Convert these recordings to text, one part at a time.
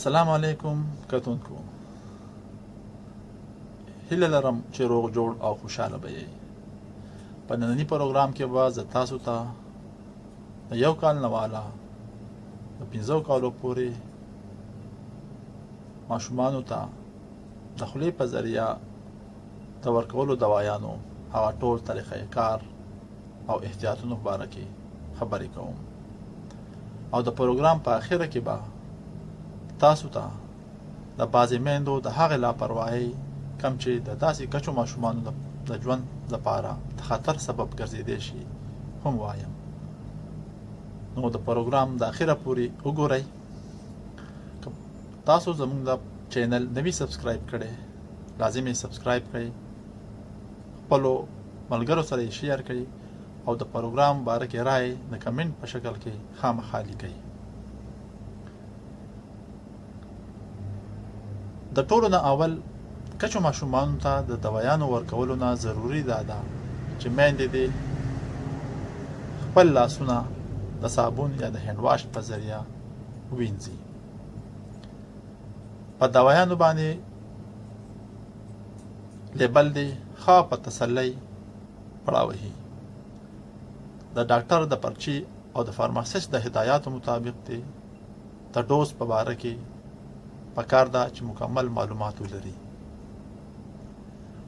السلام علیکم کتونکو، هیله لرم چې روغ جوړ او خوشاله به یې. په ننني پروګرام کې به زه تاسو ته د 1 کال نه والا د 15 کالو پورې ماشومانو ته د خولې په ذریعه د ورکولو دوایانو هغه ټول طریقه کار او احتیاطونو په باره کې خبرې کوم، او د پروګرام په اخره کې به تاسو ته د بعضې میندو د هغې لاپرواهۍ کم چې د داسې کچو ماشومانو د ژوند لپاره د خطر سبب ګرځېدی شي هم وایم. نو د پروګرام د اخره پورې وګورئ. که تاسو زموږ د چینل نوي سبسکرایب کړئ، لازم یې سبسکرایب کړئ، خپلو ملګرو سره یې شیر کړئ او د پروګرام باره کې رائے د کمنټ په شکل کې خامخا لیکئ. د ټولو نه اول کچو ماشومانو ته د دوایانو ورکولو نه ضروري ده چې میندې دې خپل لاسونه د صابون یا د هینډ واش په ذریعه ووینځي. په دوایانو باندې لیبل دې ښه په تسلۍ پړاوهي. د ډاکټر د پرچی او د فارماسیست د هدایاتو مطابق دې د ډوز په باره کې پکار ده چې مکمل معلومات ولري.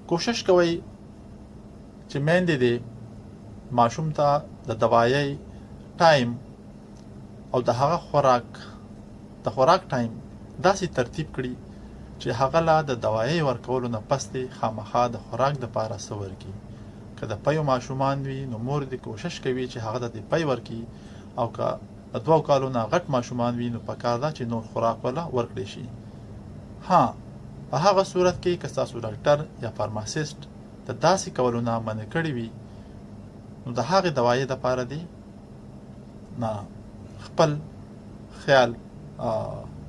کوشش کوئ چې میندې دې ماشوم ته د دوایۍ ټایم او د هغه خوراک ټایم داسې ترتیب کړي چې هغه لا د دوایۍ ورکولو نه پس دې خامخا د خوراک دپاره څه ورکړي. که د پیو ماشومان وي نو مور دې کوشش کوي چې هغه د پی ورکړي، او که د 2 کالو نه غټ ماشومان وي نو پکار ده چې نور خوراک ولا ورکړی شي. ها، په هغه صورت کې که ستاسو ډاکټر یا فارماسیست د داسې کولو نه منع کړي وي نو د هغې دوایۍ دپاره دې نه خپل خیال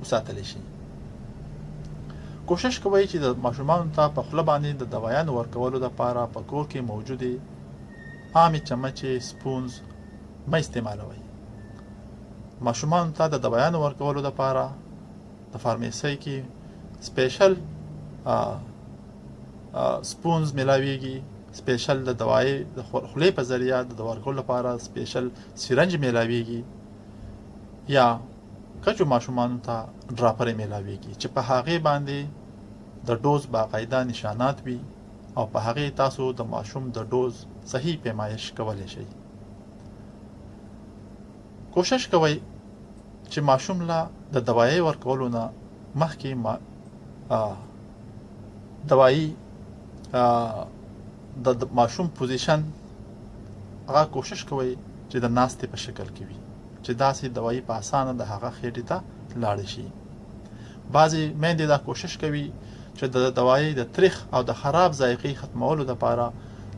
وساتلی شي. کوشش کوئ چې د ماشومانو ته په خوله باندې د دوایانو ورکولو دپاره په کور کې موجودې عامې چمچې، سپونز مه استعمالوئ. ماشومانو ته د دوایانو ورکولو دپاره د فارمیسۍ کې سپیشل سپونز ملاویږي، سپیشل د دوایۍ د خولې په ذریعه د ورکولو لپاره سپیشل سیرنج ملاویږي، یا کچو ماشومانو ته ډراپرې ملاویږي چې په هغې باندې د ډوز باقاعده نشانات وي او په هغې تاسو د ماشوم د ډوز صحیح پیمایش کولی شئ. کوشش کوئ چې ماشوم له د دوایۍ ورکولو نه مخکې دوایي د ماشوم پوزیشن هغه کوشش کوئ چې د ناستې په شکل کې وي، چې داسې دوایي په اسانه د هغه خېټې ته لاړې شي. بعضې میندې دا کوشش کوي چې د دوایي د تریخ او د خراب ذایقې ختمولو دپاره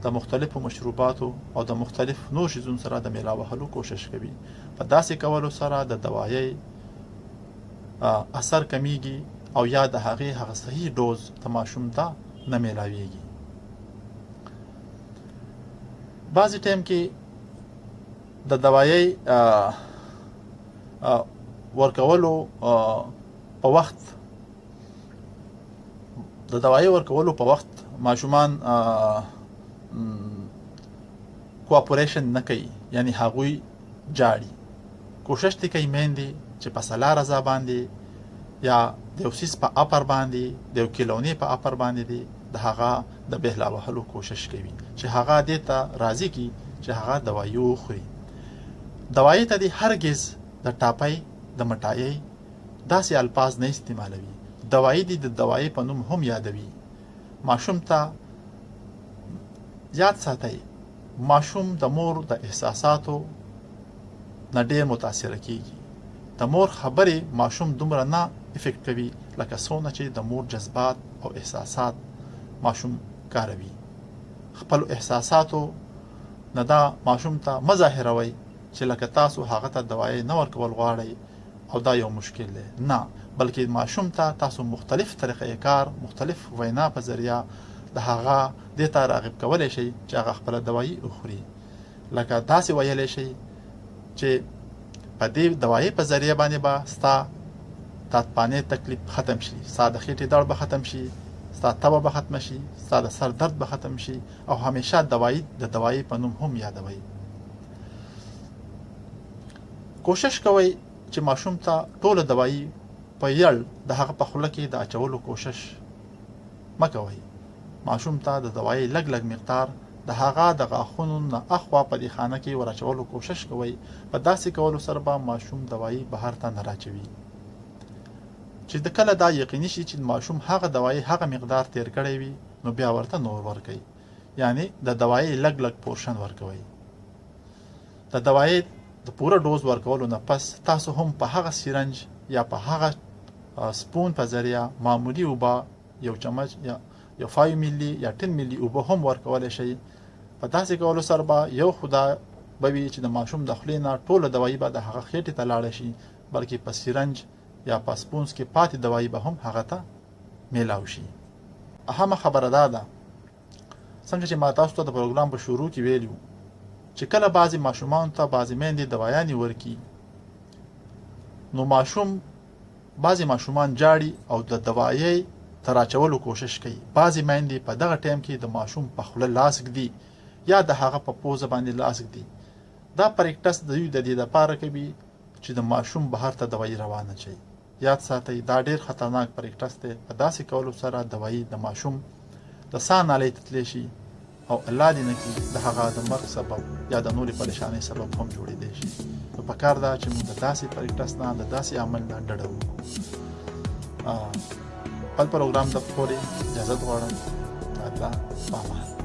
د مختلفو مشروباتو او د مختلف نور شیزونو سره د میلا وهلو کوشش کوي. په داسې کولو سره د دوایۍ اثر کمیږي او یا د هغه صحیح ډوز د ماشوم ته نه میلاویږي. بعضې ټایم کې د دوایۍ ورکولو په وخت ماشومان کوآپریشن نه کوي، یعنی هغوی جاړي. کوشش دې کوي میندې چې په سلا رضا باندې یا د یو سیس په اپر باندې، د یو کیلونې په اپر باندې دې د هغه د بهلا وهلو کوشش کوي چې هغه دې ته راضي کړي چې هغه دوایي وخوري. دوایي ته دې هرګز د ټاپۍ د مټایۍ داسې الفاظ نه استعمالوي. دوایي دې د دوایي په نوم هم یادوي. ماشوم ته یاد ساتئ، ماشوم د مور د احساساتو نه ډېر متاثره کیږي. د مور خبرې ماشوم دومره نه افیکټ کوي لکه څونه چې د مور جذبات او احساسات ماشوم کاروي. خپل احساساتو نه دا ماشوم ته مه ظاهروئ چې لکه تاسو هغه ته دوایي نه ورکول غواړئ او دا یو مشکل دی. نه، بلکې ماشوم ته تاسو مختلف طریقې کار، مختلف وینا په ذریعه د هغه دې ته راغب کولی شئ چې هغه خپله دوایي وخوري. لکه داسې ویلی شئ چې په دې دوایي په ذریعه باندې به ستا تاتپانې تکلیف ختم شي، ستا د خېټې درد به ختم شي، ستا تبه به ختم شي، ستا د سر درد به ختم شي او همیشه د دوایي په نوم هم یادوي. کوشش کوئ چې ماشوم ته ټوله دوایي په یړ د هغه په خوله کې د اچولو کوشش مه کوئ. ماشوم ته د دوایي لږ لږ مقدار د هغه د غاښونو نه اخوا په دې خانه کې ور اچولو کوشش کوئ. په داسې کولو سره به ماشوم دوایي بهر ته نه راچوي. چې د کله دا یقیني شي چې ماشوم هغه دوایي هغه مقدار تیر کړی وي نو بیا ورته نور ورکوئ. یعنی د دوایي لږ لږ پورشن ورکوئ. د دوایي د پوره ډوز ورکولو نه پس تاسو هم په هغه سیرنج یا په هغه سپون په ذریعه معمولی اوبه یو چمچ یا یو 5 ملي یا 10 ملي اوبه هم ورکولی شئ. په داسې کولو سره به یو خدا به وي چې د ماشوم د خولې نه ټوله دوایي به د هغه خېټې ته لاړه شي، بلکې په سیرنج یا په سپونز کې پاتې دوایي به هم هغه ته میلاو شي. اهمه خبره دا ده، څنګه چې ما تاسو ته د پروګرام په شروع کې ویلو چې کله بعضې ماشومانو ته بعضې میندې دوایانې ورکي نو بعضې ماشومان جاړي او د دوایۍ تر اچولو کوشش کوي. بعضې میندې په دغه ټایم کې د ماشوم په خوله لاس ږدي یا د هغه په پوزه باندې لاس ږدي. دا پریکټس دوی د دې لپاره کوي چې د ماشوم بهر ته دوایي روانه شي. یاد ساتئ دا ډیر خطرناک پریکټس دی. په داسې کولو سره دوایي د ماشوم د ساه نالۍ ته تللی شي او الله دې نه کړي د هغه د مرګ سبب یا د نورې پریشانۍ سبب هم جوړېدی شي. نو پکار ده چې موږ د داسې پریکټس نه د داسې عمل نه ډډه وکړو. خپل پروګرام د پورې اجازه غواړم. الله پامان.